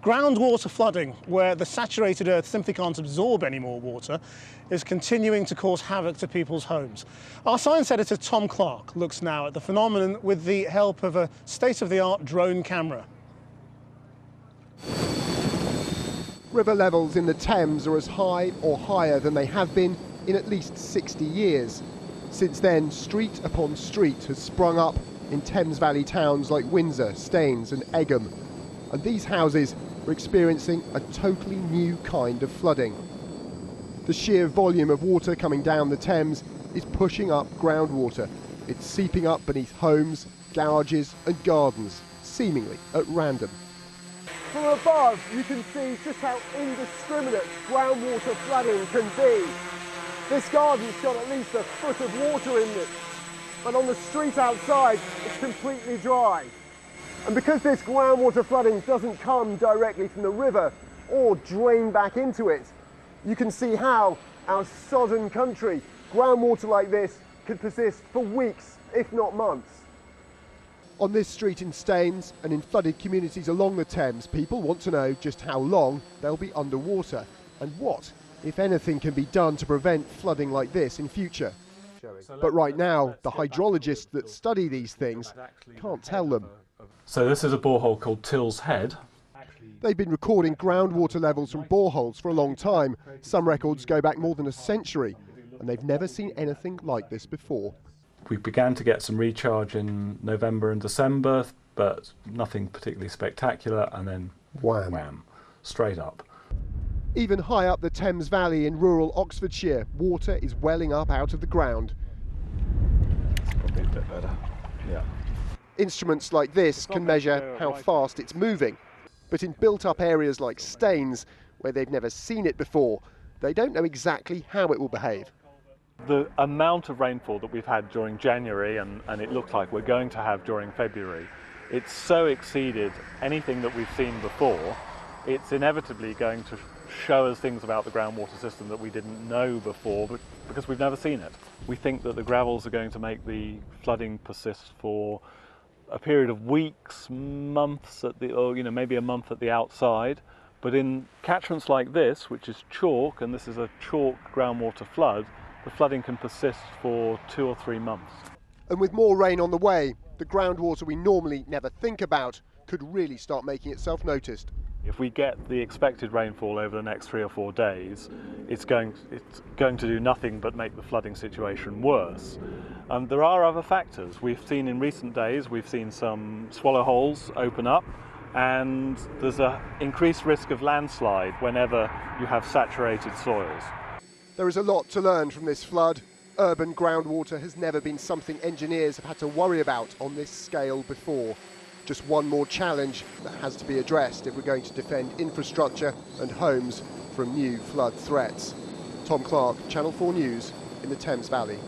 Groundwater flooding, where the saturated earth simply can't absorb any more water, is continuing to cause havoc to people's homes. Our science editor Tom Clark looks now at the phenomenon with the help of a state-of-the-art drone camera. River levels in the Thames are as high or higher than they have been in at least 60 years. Since then, street upon street has sprung up in Thames Valley towns like Windsor, Staines and Egham. And these houses are experiencing a totally new kind of flooding. The sheer volume of water coming down the Thames is pushing up groundwater. It's seeping up beneath homes, garages and gardens, seemingly at random. From above, you can see just how indiscriminate groundwater flooding can be. This garden's got at least a foot of water in it, but on the street outside, it's completely dry. And because this groundwater flooding doesn't come directly from the river or drain back into it, you can see how our sodden country, groundwater like this, could persist for weeks, if not months. On this street in Staines and in flooded communities along the Thames, people want to know just how long they'll be underwater and what, if anything, can be done to prevent flooding like this in future. But right now, the hydrologists that study these things can't tell them. So this is a borehole called Till's Head. They've been recording groundwater levels from boreholes for a long time. Some records go back more than a century, and they've never seen anything like this before. We began to get some recharge in November and December, but nothing particularly spectacular, and then wham, straight up. Even high up the Thames Valley in rural Oxfordshire, water is welling up out of the ground. It's probably a bit better, yeah. Instruments like this can measure how fast it's moving. But in built-up areas like Staines, where they've never seen it before, they don't know exactly how it will behave. The amount of rainfall that we've had during January, and it looks like we're going to have during February, it's so exceeded anything that we've seen before, it's inevitably going to show us things about the groundwater system that we didn't know before, but because we've never seen it. We think that the gravels are going to make the flooding persist for a period of weeks, months or maybe a month at the outside. But in catchments like this, which is chalk, and this is a chalk groundwater flood, the flooding can persist for 2 or 3 months. And with more rain on the way, the groundwater we normally never think about could really start making itself noticed. If we get the expected rainfall over the next 3 or 4 days, it's going to do nothing but make the flooding situation worse. There are other factors. We've seen in recent days, we've seen some swallow holes open up, and there's an increased risk of landslide whenever you have saturated soils. There is a lot to learn from this flood. Urban groundwater has never been something engineers have had to worry about on this scale before. Just one more challenge that has to be addressed if we're going to defend infrastructure and homes from new flood threats. Tom Clark, Channel 4 News in the Thames Valley.